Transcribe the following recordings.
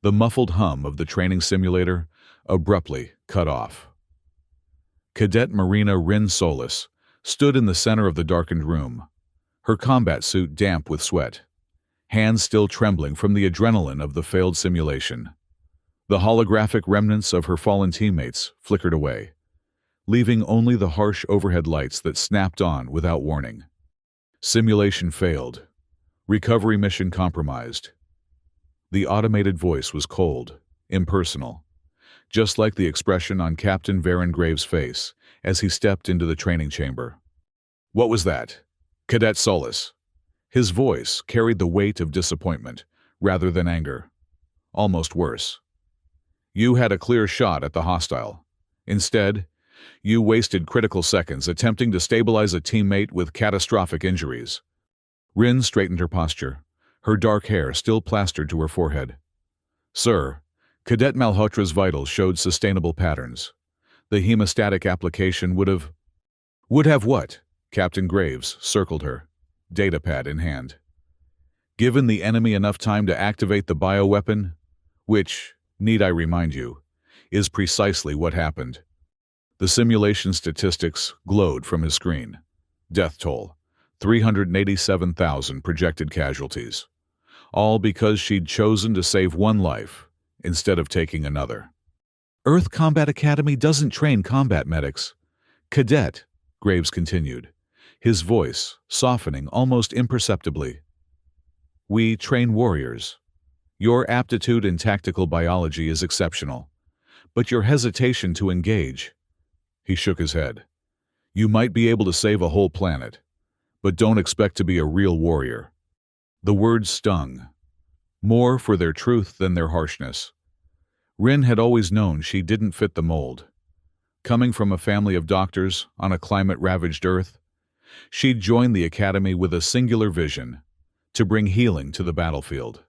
The muffled hum of the training simulator abruptly cut off. Cadet Marina Rin Solis stood in the center of the darkened room, her combat suit damp with sweat, hands still trembling from the adrenaline of the failed simulation. The holographic remnants of her fallen teammates flickered away, leaving only the harsh overhead lights that snapped on without warning. Simulation failed. Recovery mission compromised. The automated voice was cold, impersonal, just like the expression on Captain Varen Graves' face as he stepped into the training chamber. "What was that?" "Cadet Solis." His voice carried the weight of disappointment rather than anger. Almost worse. "You had a clear shot at the hostile. Instead, you wasted critical seconds attempting to stabilize a teammate with catastrophic injuries." Rin straightened her posture, her dark hair still plastered to her forehead. "Sir, Cadet Malhotra's vitals showed sustainable patterns. The hemostatic application would have..." "Would have what?" Captain Graves circled her, datapad in hand. "Given the enemy enough time to activate the bioweapon, which, need I remind you, is precisely what happened." The simulation statistics glowed from his screen. Death toll, 387,000 projected casualties. All because she'd chosen to save one life instead of taking another. "Earth Combat Academy doesn't train combat medics." "Cadet," Graves continued, his voice softening almost imperceptibly. "We train warriors. Your aptitude in tactical biology is exceptional, but your hesitation to engage..." He shook his head. "You might be able to save a whole planet, but don't expect to be a real warrior." The words stung, more for their truth than their harshness. Rin had always known she didn't fit the mold. Coming from a family of doctors on a climate-ravaged Earth, she'd joined the academy with a singular vision: to bring healing to the battlefield.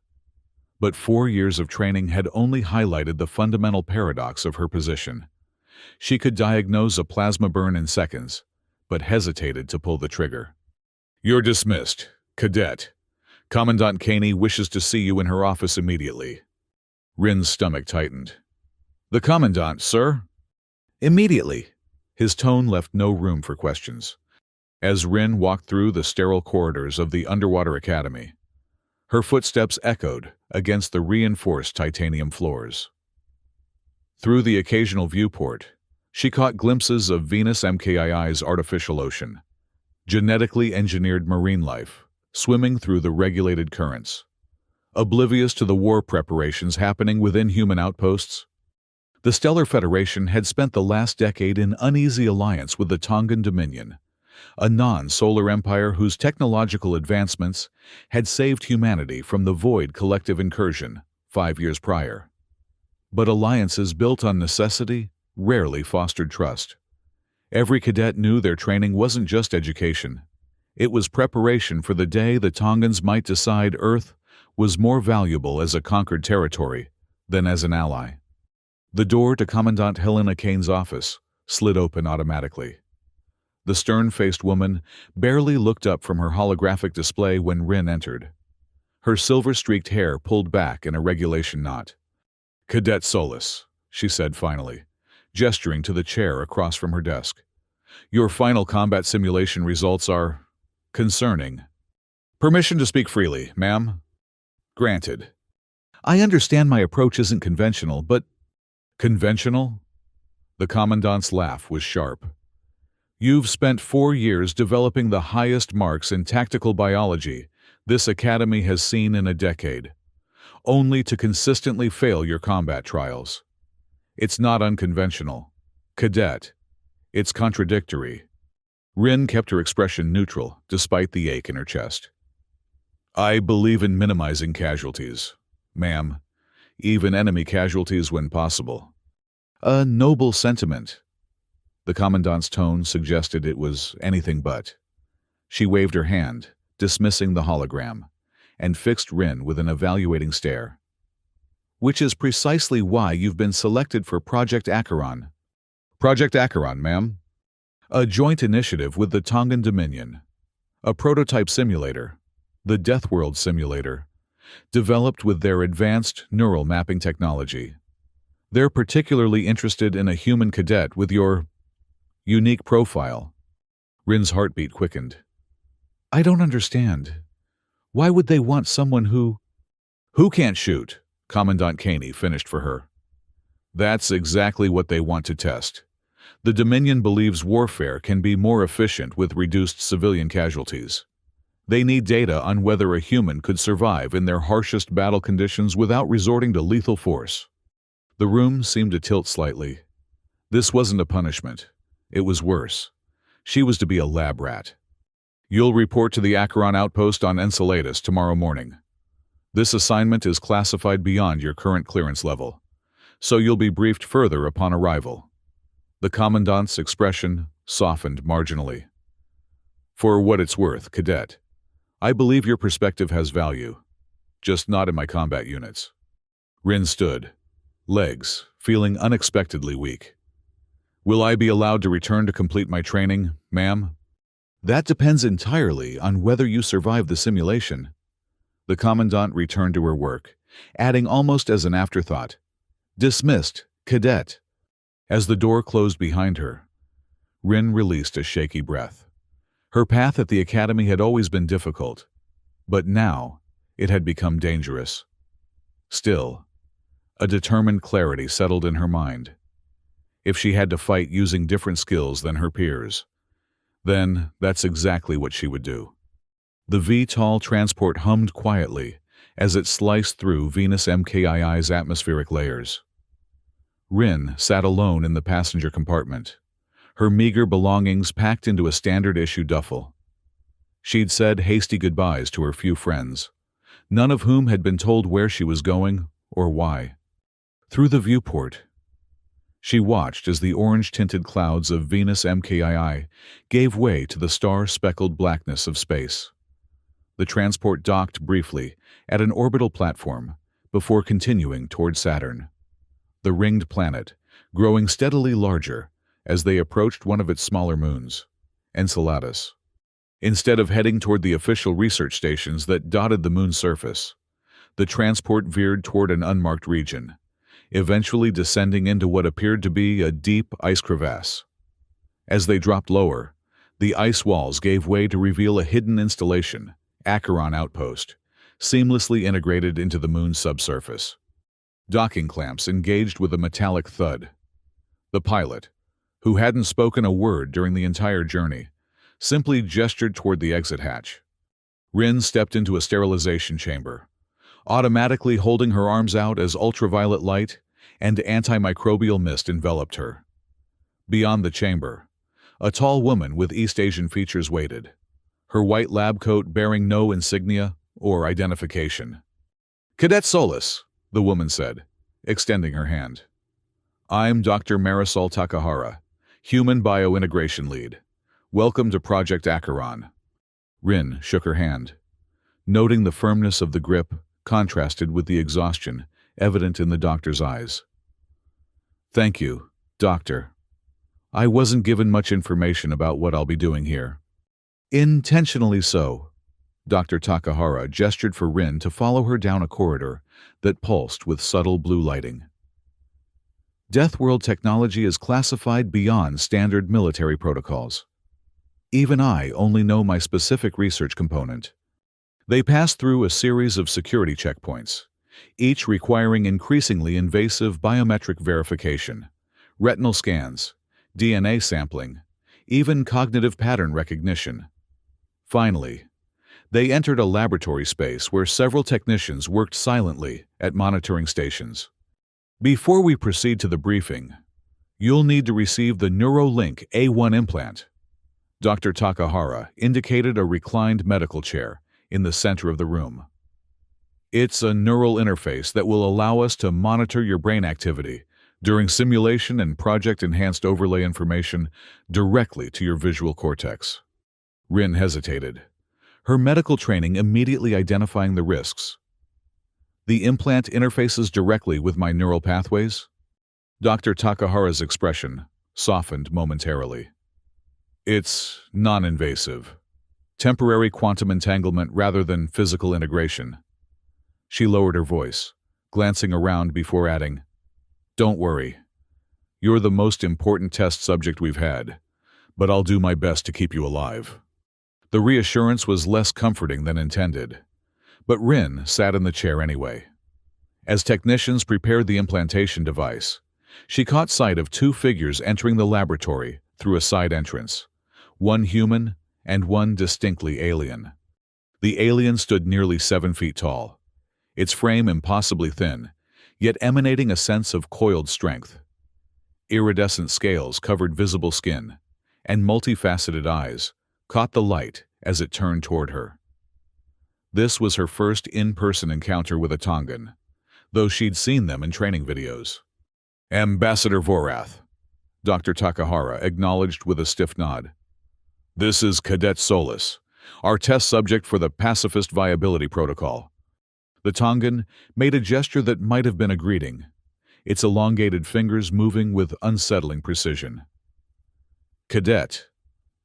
But 4 years of training had only highlighted the fundamental paradox of her position. She could diagnose a plasma burn in seconds, but hesitated to pull the trigger. "You're dismissed, Cadet. Commandant Caney wishes to see you in her office immediately." Rin's stomach tightened. "The Commandant, sir?" "Immediately." His tone left no room for questions. As Rin walked through the sterile corridors of the underwater academy, her footsteps echoed against the reinforced titanium floors. Through the occasional viewport, she caught glimpses of Venus MKII's artificial ocean, genetically engineered marine life, swimming through the regulated currents. Oblivious to the war preparations happening within human outposts, the Stellar Federation had spent the last decade in uneasy alliance with the Tongan Dominion, a non-solar empire whose technological advancements had saved humanity from the Void collective incursion 5 years prior. But alliances built on necessity rarely fostered trust. Every cadet knew their training wasn't just education. It was preparation for the day the Tongans might decide Earth was more valuable as a conquered territory than as an ally. The door to Commandant Helena Kane's office slid open automatically. The stern-faced woman barely looked up from her holographic display when Rin entered. Her silver-streaked hair pulled back in a regulation knot. "Cadet Solis," she said finally, gesturing to the chair across from her desk. "Your final combat simulation results are concerning." "Permission to speak freely, ma'am?" "Granted." "I understand my approach isn't conventional, but..." "Conventional?" The Commandant's laugh was sharp. "You've spent 4 years developing the highest marks in tactical biology this academy has seen in a decade, only to consistently fail your combat trials. It's not unconventional, Cadet. It's contradictory." Rin kept her expression neutral, despite the ache in her chest. "I believe in minimizing casualties, ma'am, even enemy casualties when possible." "A noble sentiment." The Commandant's tone suggested it was anything but. She waved her hand, dismissing the hologram, and fixed Rin with an evaluating stare. "Which is precisely why you've been selected for Project Acheron." "Project Acheron, ma'am?" "A joint initiative with the Tongan Dominion. A prototype simulator, the Deathworld simulator, developed with their advanced neural mapping technology. They're particularly interested in a human cadet with your unique profile. Rin's heartbeat quickened. I don't understand. Why would they want someone who... Who can't shoot? Commandant Caney finished for her. That's exactly what they want to test. The Dominion believes warfare can be more efficient with reduced civilian casualties. They need data on whether a human could survive in their harshest battle conditions without resorting to lethal force. The room seemed to tilt slightly. This wasn't a punishment. It was worse. She was to be a lab rat. You'll report to the Acheron outpost on Enceladus tomorrow morning. This assignment is classified beyond your current clearance level, so you'll be briefed further upon arrival. The Commandant's expression softened marginally. For what it's worth, Cadet, I believe your perspective has value, just not in my combat units. Rin stood, legs feeling unexpectedly weak. Will I be allowed to return to complete my training, ma'am? That depends entirely on whether you survive the simulation. The Commandant returned to her work, adding almost as an afterthought, Dismissed, Cadet. As the door closed behind her, Rin released a shaky breath. Her path at the academy had always been difficult, but now it had become dangerous. Still, a determined clarity settled in her mind. If she had to fight using different skills than her peers, then that's exactly what she would do. The VTOL transport hummed quietly as it sliced through Venus MKII's atmospheric layers. Rin sat alone in the passenger compartment, her meager belongings packed into a standard-issue duffel. She'd said hasty goodbyes to her few friends, none of whom had been told where she was going or why. Through the viewport, she watched as the orange-tinted clouds of Venus MKII gave way to the star-speckled blackness of space. The transport docked briefly at an orbital platform before continuing toward Saturn, the ringed planet growing steadily larger as they approached one of its smaller moons, Enceladus. Instead of heading toward the official research stations that dotted the moon's surface, the transport veered toward an unmarked region, eventually descending into what appeared to be a deep ice crevasse. As they dropped lower, the ice walls gave way to reveal a hidden installation, Acheron Outpost, seamlessly integrated into the moon's subsurface. Docking clamps engaged with a metallic thud. The pilot, who hadn't spoken a word during the entire journey, simply gestured toward the exit hatch. Rin stepped into a sterilization chamber, automatically holding her arms out as ultraviolet light and antimicrobial mist enveloped her. Beyond the chamber, a tall woman with East Asian features waited, her white lab coat bearing no insignia or identification. Cadet Solis, the woman said, extending her hand. I'm Dr. Marisol Takahara, Human Biointegration Lead. Welcome to Project Acheron. Rin shook her hand, noting the firmness of the grip contrasted with the exhaustion evident in the doctor's eyes. Thank you, Doctor. I wasn't given much information about what I'll be doing here. Intentionally so. Dr. Takahara gestured for Rin to follow her down a corridor that pulsed with subtle blue lighting. Deathworld technology is classified beyond standard military protocols. Even I only know my specific research component. They pass through a series of security checkpoints, each requiring increasingly invasive biometric verification, retinal scans, DNA sampling, even cognitive pattern recognition. Finally, they entered a laboratory space where several technicians worked silently at monitoring stations. Before we proceed to the briefing, you'll need to receive the NeuroLink A1 implant. Dr. Takahara indicated a reclined medical chair in the center of the room. It's a neural interface that will allow us to monitor your brain activity during simulation and project-enhanced overlay information directly to your visual cortex. Rin hesitated, her medical training immediately identifying the risks. The implant interfaces directly with my neural pathways? Dr. Takahara's expression softened momentarily. It's non-invasive. Temporary quantum entanglement rather than physical integration. She lowered her voice, glancing around before adding, "Don't worry. You're the most important test subject we've had, but I'll do my best to keep you alive." The reassurance was less comforting than intended, but Rin sat in the chair anyway. As technicians prepared the implantation device, she caught sight of two figures entering the laboratory through a side entrance, one human and one distinctly alien. The alien stood nearly 7 feet tall, its frame impossibly thin, yet emanating a sense of coiled strength. Iridescent scales covered visible skin, and multifaceted eyes caught the light as it turned toward her. This was her first in-person encounter with a Tongan, though she'd seen them in training videos. "Ambassador Vorath," Dr. Takahara acknowledged with a stiff nod. "This is Cadet Solus, our test subject for the Pacifist Viability Protocol." The Tongan made a gesture that might have been a greeting, its elongated fingers moving with unsettling precision. Cadet,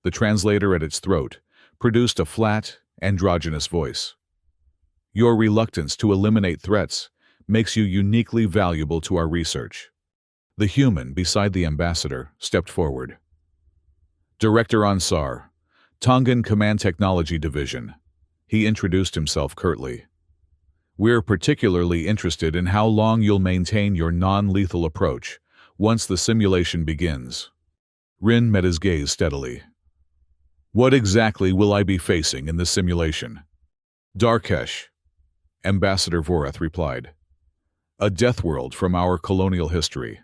the translator at its throat, produced a flat, androgynous voice. "Your reluctance to eliminate threats makes you uniquely valuable to our research." The human beside the ambassador stepped forward. "Director Ansar, Tongan Command Technology Division." He introduced himself curtly. "We're particularly interested in how long you'll maintain your non-lethal approach once the simulation begins." Rin met his gaze steadily. "What exactly will I be facing in this simulation?" "Darkesh," Ambassador Vorath replied. "A Deathworld from our colonial history.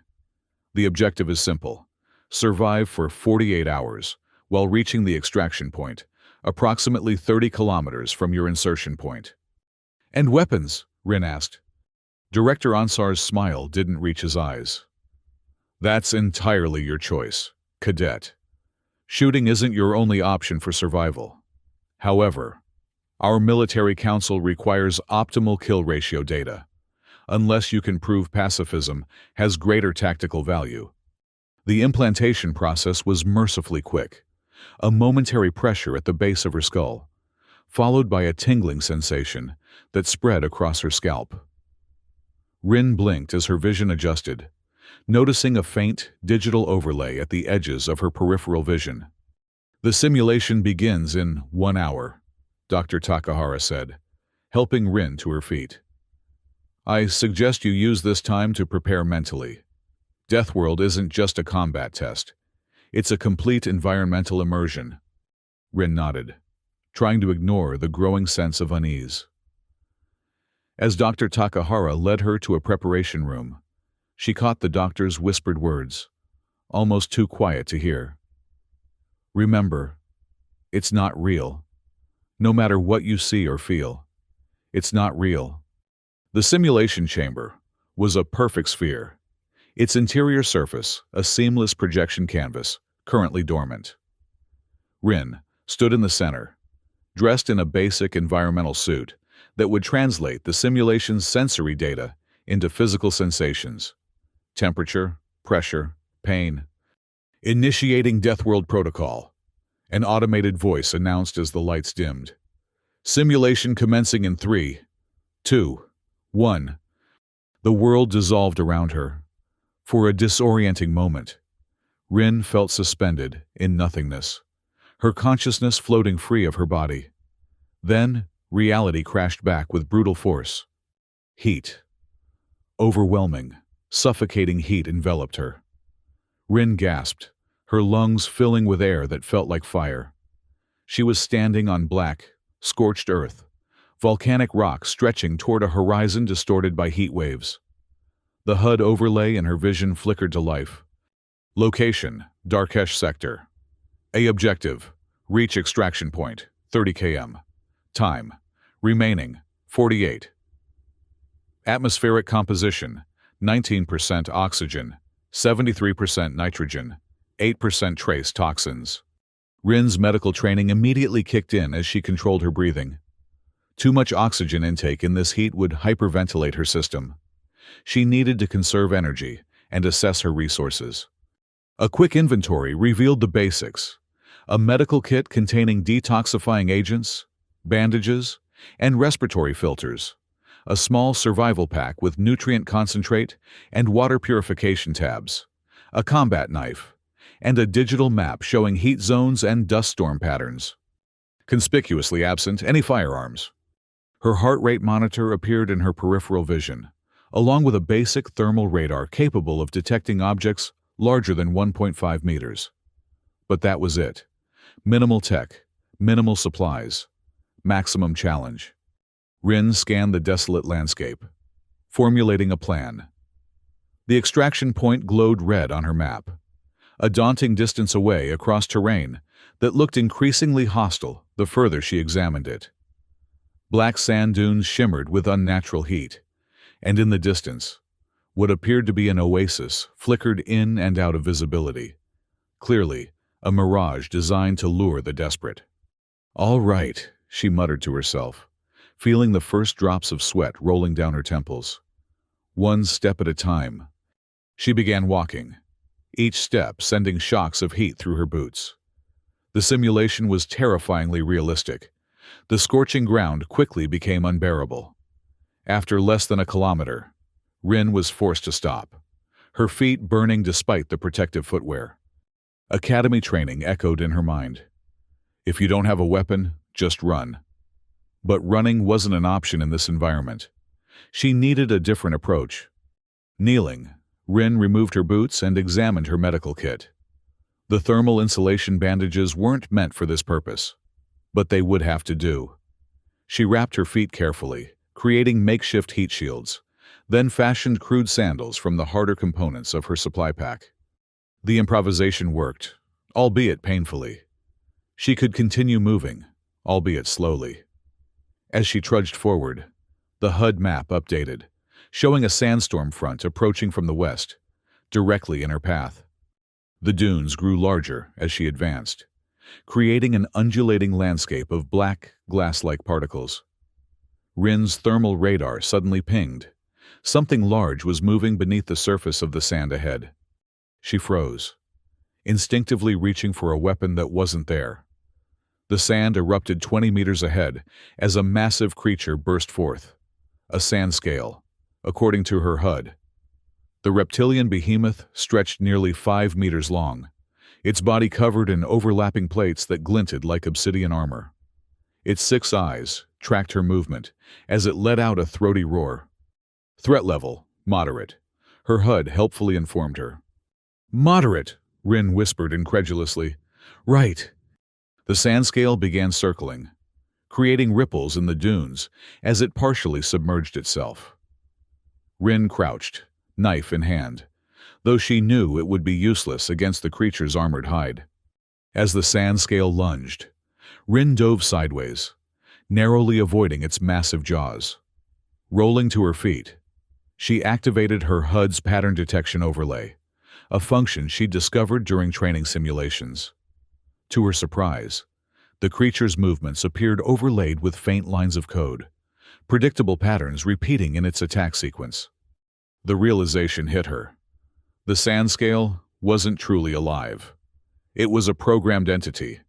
The objective is simple: survive for 48 hours while reaching the extraction point, approximately 30 kilometers from your insertion point." "And weapons?" Rin asked. Director Ansar's smile didn't reach his eyes. "That's entirely your choice, Cadet. Shooting isn't your only option for survival. However, our military council requires optimal kill ratio data, unless you can prove pacifism has greater tactical value." The implantation process was mercifully quick, a momentary pressure at the base of her skull, followed by a tingling sensation that spread across her scalp. Rin blinked as her vision adjusted, noticing a faint digital overlay at the edges of her peripheral vision. "The simulation begins in 1 hour," Dr. Takahara said, helping Rin to her feet. "I suggest you use this time to prepare mentally. Deathworld isn't just a combat test. It's a complete environmental immersion." Rin nodded, trying to ignore the growing sense of unease. As Dr. Takahara led her to a preparation room, she caught the doctor's whispered words, almost too quiet to hear. "Remember, it's not real. No matter what you see or feel, it's not real." The simulation chamber was a perfect sphere, its interior surface a seamless projection canvas, currently dormant. Rin stood in the center, dressed in a basic environmental suit that would translate the simulation's sensory data into physical sensations: temperature, pressure, pain. "Initiating Deathworld Protocol," an automated voice announced as the lights dimmed. "Simulation commencing in 3, 2, 1. The world dissolved around her. For a disorienting moment, Rin felt suspended in nothingness, her consciousness floating free of her body. Then, reality crashed back with brutal force. Heat. Overwhelming, suffocating heat enveloped her. Rin gasped, her lungs filling with air that felt like fire. She was standing on black, scorched earth, volcanic rock stretching toward a horizon distorted by heat waves. The HUD overlay in her vision flickered to life. Location: Darkesh Sector. A objective: reach extraction point, 30 km. Time: remaining, 48. Atmospheric composition: 19% oxygen, 73% nitrogen, 8% trace toxins. Rin's medical training immediately kicked in as she controlled her breathing. Too much oxygen intake in this heat would hyperventilate her system. She needed to conserve energy and assess her resources. A quick inventory revealed the basics: a medical kit containing detoxifying agents, bandages, and respiratory filters, a small survival pack with nutrient concentrate and water purification tabs, a combat knife, and a digital map showing heat zones and dust storm patterns. Conspicuously absent any firearms. Her heart rate monitor appeared in her peripheral vision, along with a basic thermal radar capable of detecting objects larger than 1.5 meters. But that was it. Minimal tech, minimal supplies, maximum challenge. Rin scanned the desolate landscape, formulating a plan. The extraction point glowed red on her map, a daunting distance away across terrain that looked increasingly hostile the further she examined it. Black sand dunes shimmered with unnatural heat, and in the distance, what appeared to be an oasis flickered in and out of visibility. Clearly, a mirage designed to lure the desperate. "All right," she muttered to herself, feeling the first drops of sweat rolling down her temples. One step at a time. She began walking, each step sending shocks of heat through her boots. The simulation was terrifyingly realistic. The scorching ground quickly became unbearable. After less than a kilometer, Rin was forced to stop, her feet burning despite the protective footwear. Academy training echoed in her mind. If you don't have a weapon, just run. But running wasn't an option in this environment. She needed a different approach. Kneeling, Rin removed her boots and examined her medical kit. The thermal insulation bandages weren't meant for this purpose, but they would have to do. She wrapped her feet carefully, creating makeshift heat shields, then fashioned crude sandals from the harder components of her supply pack. The improvisation worked, albeit painfully. She could continue moving, albeit slowly. As she trudged forward, the HUD map updated, showing a sandstorm front approaching from the west, directly in her path. The dunes grew larger as she advanced, creating an undulating landscape of black, glass-like particles. Rin's thermal radar suddenly pinged. Something large was moving beneath the surface of the sand ahead. She froze, instinctively reaching for a weapon that wasn't there. The sand erupted 20 meters ahead as a massive creature burst forth. A sand scale, according to her HUD. The reptilian behemoth stretched nearly 5 meters long, its body covered in overlapping plates that glinted like obsidian armor. Its 6 eyes tracked her movement as it let out a throaty roar. Threat level, moderate. Her HUD helpfully informed her. "Moderate," Rin whispered incredulously. "Right." The sand scale began circling, creating ripples in the dunes as it partially submerged itself. Rin crouched, knife in hand, though she knew it would be useless against the creature's armored hide. As the sand scale lunged, Rin dove sideways, narrowly avoiding its massive jaws. Rolling to her feet, she activated her HUD's pattern detection overlay, a function she discovered during training simulations. To her surprise, the creature's movements appeared overlaid with faint lines of code, predictable patterns repeating in its attack sequence. The realization hit her. The sand scale wasn't truly alive. It was a programmed entity,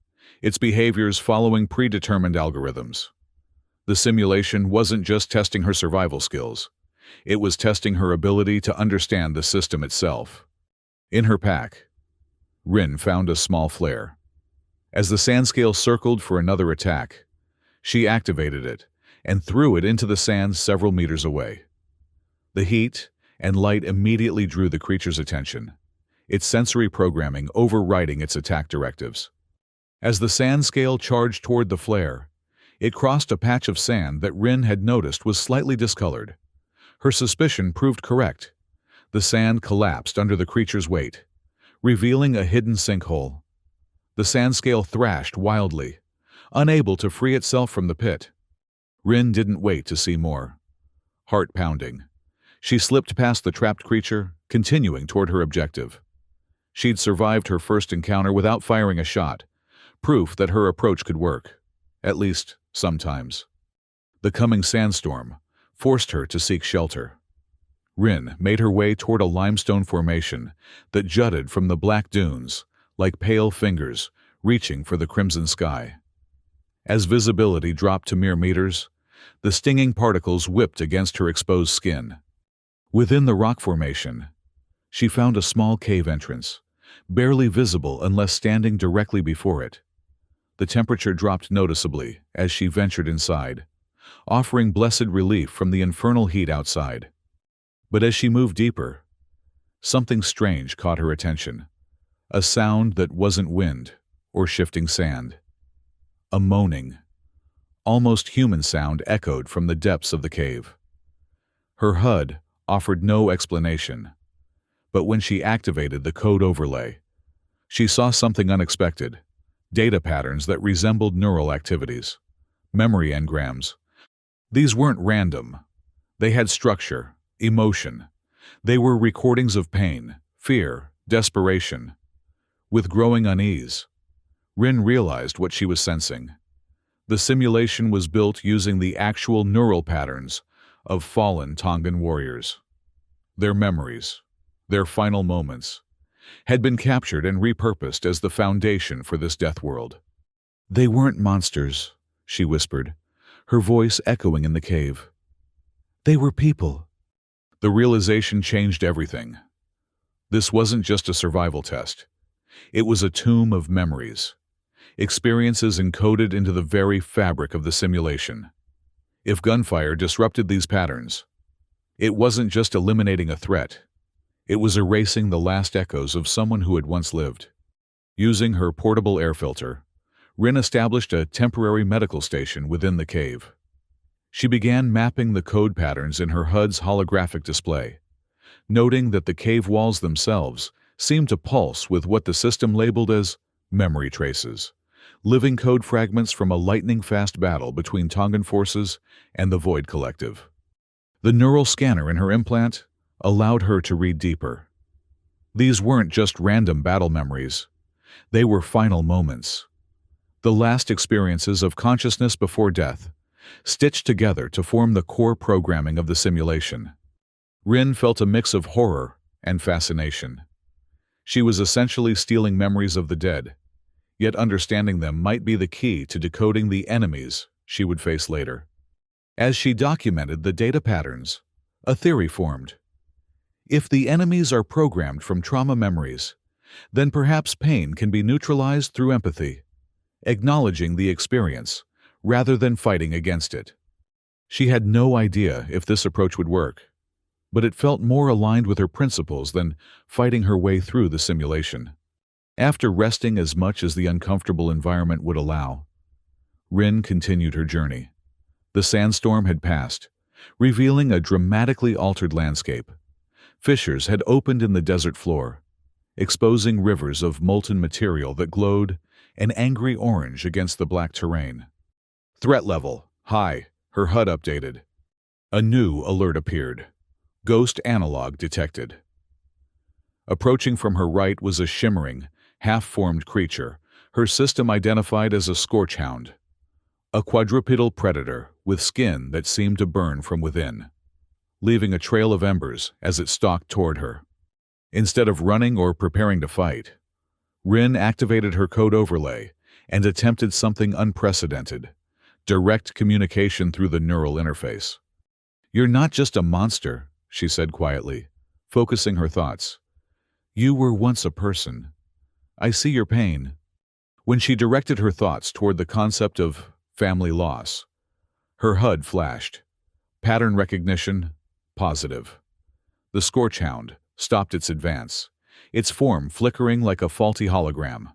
its behaviors following predetermined algorithms. The simulation wasn't just testing her survival skills. It was testing her ability to understand the system itself. In her pack, Rin found a small flare. As the sand scale circled for another attack, she activated it and threw it into the sand several meters away. The heat and light immediately drew the creature's attention, its sensory programming overriding its attack directives. As the sand scale charged toward the flare, it crossed a patch of sand that Rin had noticed was slightly discolored. Her suspicion proved correct. The sand collapsed under the creature's weight, revealing a hidden sinkhole. The sand scale thrashed wildly, unable to free itself from the pit. Rin didn't wait to see more. Heart pounding, she slipped past the trapped creature, continuing toward her objective. She'd survived her first encounter without firing a shot, proof that her approach could work, at least sometimes. The coming sandstorm forced her to seek shelter. Rin made her way toward a limestone formation that jutted from the black dunes, like pale fingers reaching for the crimson sky. As visibility dropped to mere meters, The stinging particles whipped against her exposed skin. Within the rock formation, she found a small cave entrance, barely visible unless standing directly before it. The temperature dropped noticeably as she ventured inside, offering blessed relief from the infernal heat outside. But as she moved deeper, something strange caught her attention. A sound that wasn't wind or shifting sand. A moaning, almost human sound echoed from the depths of the cave. Her HUD offered no explanation, but when she activated the code overlay, she saw something unexpected: data patterns that resembled neural activities, memory engrams. These weren't random. They had structure, emotion. They were recordings of pain, fear, desperation. With growing unease, Rin realized what she was sensing. The simulation was built using the actual neural patterns of fallen Tongan warriors. Their memories, their final moments, had been captured and repurposed as the foundation for this Deathworld. They weren't monsters, she whispered, her voice echoing in the cave. They were people. The realization changed everything. This wasn't just a survival test. It was a tomb of memories, experiences encoded into the very fabric of the simulation. If gunfire disrupted these patterns, it wasn't just eliminating a threat. It was erasing the last echoes of someone who had once lived. Using her portable air filter, Rin established a temporary medical station within the cave. She began mapping the code patterns in her HUD's holographic display, noting that the cave walls themselves seemed to pulse with what the system labeled as memory traces, living code fragments from a lightning-fast battle between Tongan forces and the Void Collective. The neural scanner in her implant allowed her to read deeper. These weren't just random battle memories. They were final moments. The last experiences of consciousness before death, stitched together to form the core programming of the simulation. Rin felt a mix of horror and fascination. She was essentially stealing memories of the dead, yet understanding them might be the key to decoding the enemies she would face later. As she documented the data patterns, a theory formed. If the enemies are programmed from trauma memories, then perhaps pain can be neutralized through empathy, acknowledging the experience rather than fighting against it. She had no idea if this approach would work, but it felt more aligned with her principles than fighting her way through the simulation. After resting as much as the uncomfortable environment would allow, Rin continued her journey. The sandstorm had passed, revealing a dramatically altered landscape. Fissures had opened in the desert floor, exposing rivers of molten material that glowed an angry orange against the black terrain. Threat level, high, her HUD updated. A new alert appeared. Ghost analog detected. Approaching from her right was a shimmering, half-formed creature, her system identified as a scorchhound, a quadrupedal predator with skin that seemed to burn from within, leaving a trail of embers as it stalked toward her. Instead of running or preparing to fight, Rin activated her code overlay and attempted something unprecedented: direct communication through the neural interface. "You're not just a monster," she said quietly, focusing her thoughts. "You were once a person. I see your pain." When she directed her thoughts toward the concept of family loss, her HUD flashed. Pattern recognition, positive. The Scorchhound stopped its advance, its form flickering like a faulty hologram.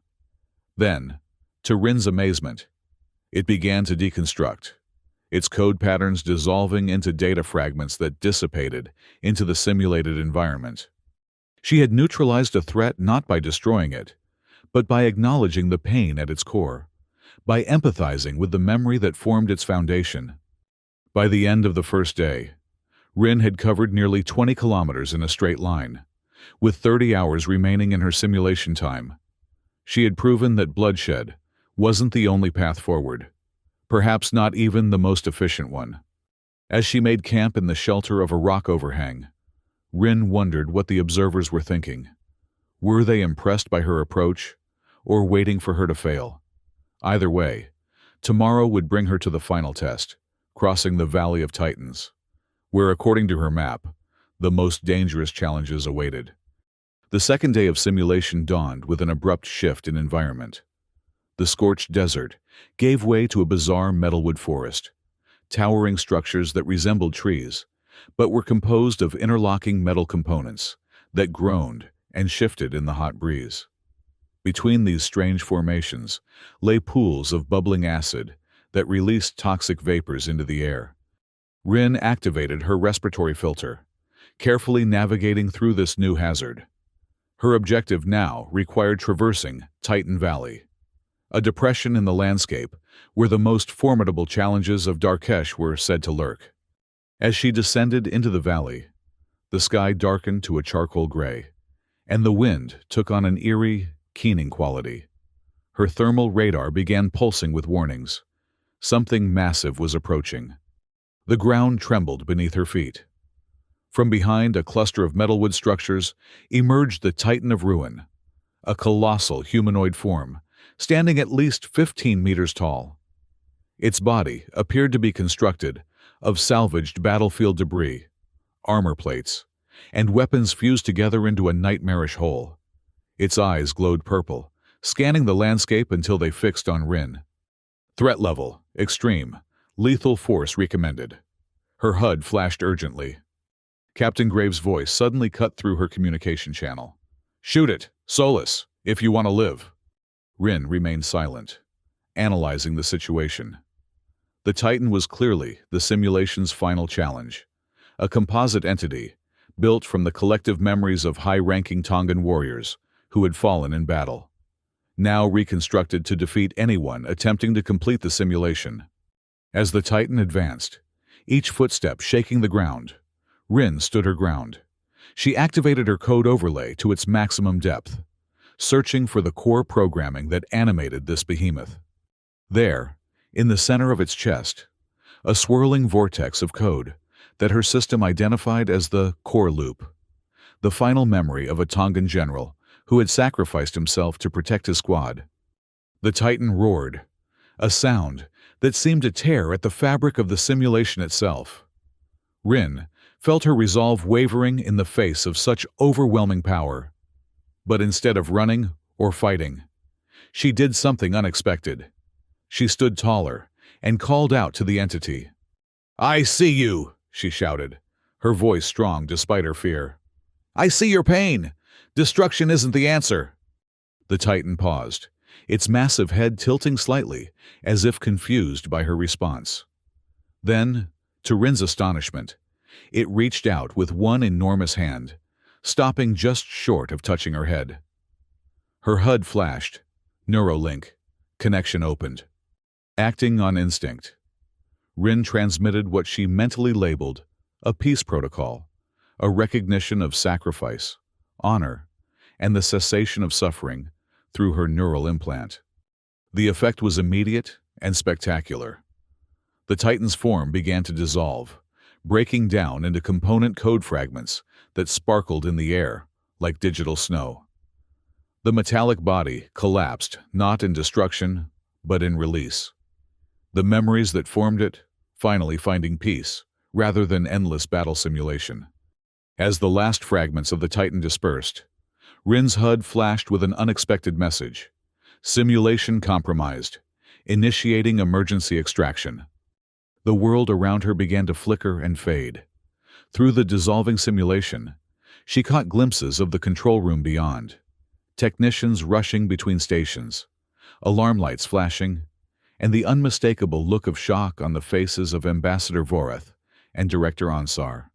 Then, to Rin's amazement, it began to deconstruct, its code patterns dissolving into data fragments that dissipated into the simulated environment. She had neutralized a threat not by destroying it, but by acknowledging the pain at its core, by empathizing with the memory that formed its foundation. By the end of the first day, Rin had covered nearly 20 kilometers in a straight line, with 30 hours remaining in her simulation time. She had proven that bloodshed wasn't the only path forward, perhaps not even the most efficient one. As she made camp in the shelter of a rock overhang, Rin wondered what the observers were thinking. Were they impressed by her approach, or waiting for her to fail? Either way, tomorrow would bring her to the final test, crossing the Valley of Titans, where, according to her map, the most dangerous challenges awaited. The second day of simulation dawned with an abrupt shift in environment. The scorched desert gave way to a bizarre metalwood forest, towering structures that resembled trees, but were composed of interlocking metal components that groaned and shifted in the hot breeze. Between these strange formations lay pools of bubbling acid that released toxic vapors into the air. Rin activated her respiratory filter, carefully navigating through this new hazard. Her objective now required traversing Titan Valley, a depression in the landscape where the most formidable challenges of Darkesh were said to lurk. As she descended into the valley, the sky darkened to a charcoal gray, and the wind took on an eerie, keening quality. Her thermal radar began pulsing with warnings. Something massive was approaching. The ground trembled beneath her feet. From behind a cluster of metalwood structures emerged the Titan of Ruin, a colossal humanoid form, standing at least 15 meters tall. Its body appeared to be constructed of salvaged battlefield debris, armor plates, and weapons fused together into a nightmarish whole. Its eyes glowed purple, scanning the landscape until they fixed on Rin. Threat level, extreme, lethal force recommended. Her HUD flashed urgently. Captain Graves' voice suddenly cut through her communication channel. "Shoot it, Solus, if you want to live." Rin remained silent, analyzing the situation. The Titan was clearly the simulation's final challenge, a composite entity built from the collective memories of high-ranking Tongan warriors who had fallen in battle, now reconstructed to defeat anyone attempting to complete the simulation. As the Titan advanced, each footstep shaking the ground, Rin stood her ground. She activated her code overlay to its maximum depth, searching for the core programming that animated this behemoth. There, in the center of its chest, a swirling vortex of code that her system identified as the core loop, the final memory of a Tongan general who had sacrificed himself to protect his squad. The Titan roared, a sound that seemed to tear at the fabric of the simulation itself. Rin felt her resolve wavering in the face of such overwhelming power. But instead of running or fighting, she did something unexpected. She stood taller and called out to the entity. "I see you," she shouted, her voice strong despite her fear. "I see your pain. Destruction isn't the answer." The Titan paused, its massive head tilting slightly, as if confused by her response. Then, to Rin's astonishment, it reached out with one enormous hand, stopping just short of touching her head. Her HUD flashed. Neurolink. Connection opened. Acting on instinct, Rin transmitted what she mentally labeled a peace protocol, a recognition of sacrifice, honor, and the cessation of suffering through her neural implant. The effect was immediate and spectacular. The Titan's form began to dissolve, breaking down into component code fragments that sparkled in the air like digital snow. The metallic body collapsed not in destruction, but in release. The memories that formed it finally finding peace rather than endless battle simulation. As the last fragments of the Titan dispersed, Rin's HUD flashed with an unexpected message. Simulation compromised. Initiating emergency extraction. The world around her began to flicker and fade. Through the dissolving simulation, she caught glimpses of the control room beyond. Technicians rushing between stations, alarm lights flashing, and the unmistakable look of shock on the faces of Ambassador Vorath and Director Ansar.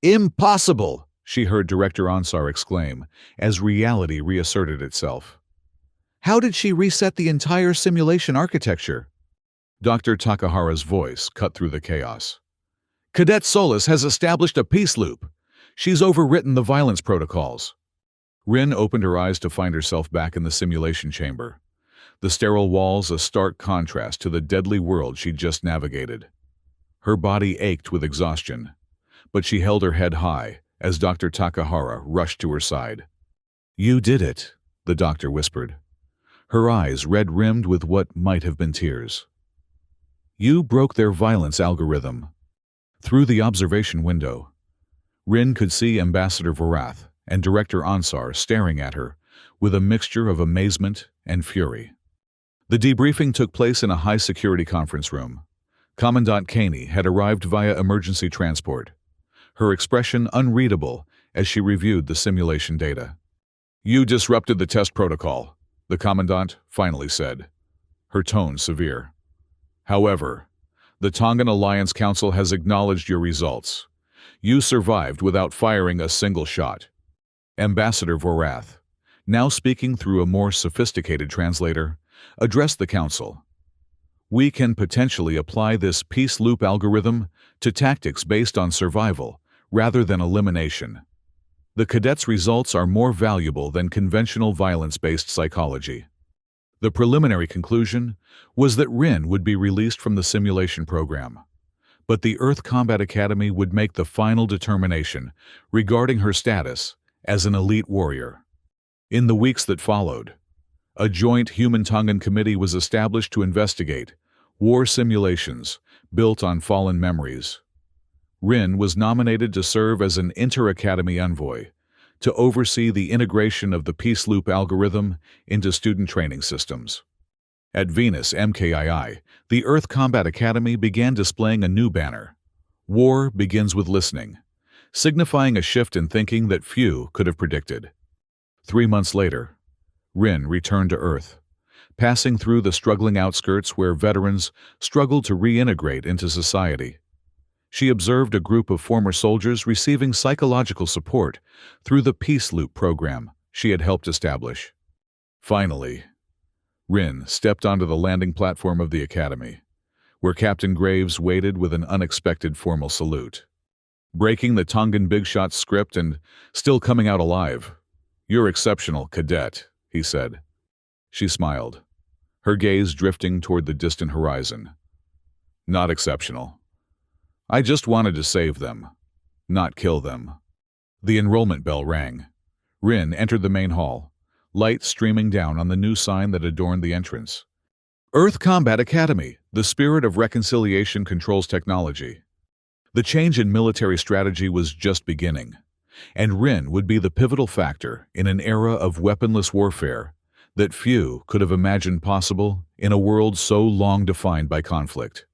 "Impossible!" she heard Director Ansar exclaim as reality reasserted itself. "How did she reset the entire simulation architecture?" Dr. Takahara's voice cut through the chaos. "Cadet Solus has established a peace loop. She's overwritten the violence protocols." Rin opened her eyes to find herself back in the simulation chamber, the sterile walls a stark contrast to the deadly world she'd just navigated. Her body ached with exhaustion, but she held her head high as Dr. Takahara rushed to her side. "You did it," the doctor whispered, her eyes red-rimmed with what might have been tears. You broke their violence algorithm. Through the observation window, Rin could see Ambassador Varath and Director Ansar staring at her with a mixture of amazement and fury. The debriefing took place in a high-security conference room. Commandant Kaney had arrived via emergency transport, her expression unreadable as she reviewed the simulation data. "You disrupted the test protocol," the Commandant finally said, her tone severe. "However, the Tongan Alliance Council has acknowledged your results. You survived without firing a single shot." Ambassador Varath, now speaking through a more sophisticated translator, addressed the Council. "We can potentially apply this peace loop algorithm to tactics based on survival rather than elimination. The cadets' results are more valuable than conventional violence-based psychology." The preliminary conclusion was that Rin would be released from the simulation program, but the Earth Combat Academy would make the final determination regarding her status as an elite warrior. In the weeks that followed, a joint Human-Tongan committee was established to investigate war simulations built on fallen memories. Rin was nominated to serve as an inter-academy envoy, to oversee the integration of the Peace Loop algorithm into student training systems. At Venus MKII, the Earth Combat Academy began displaying a new banner, "War begins with listening," signifying a shift in thinking that few could have predicted. 3 months later, Rin returned to Earth, passing through the struggling outskirts where veterans struggled to reintegrate into society. She observed a group of former soldiers receiving psychological support through the Peace Loop program she had helped establish. Finally, Rin stepped onto the landing platform of the Academy, where Captain Graves waited with an unexpected formal salute. Breaking the Tongan Big Shot script and still coming out alive, "You're exceptional, Cadet," he said. She smiled, her gaze drifting toward the distant horizon. "Not exceptional. I just wanted to save them, not kill them." The enrollment bell rang. Rin entered the main hall, light streaming down on the new sign that adorned the entrance. "Earth Combat Academy, the spirit of reconciliation controls technology." The change in military strategy was just beginning, and Rin would be the pivotal factor in an era of weaponless warfare that few could have imagined possible in a world so long defined by conflict.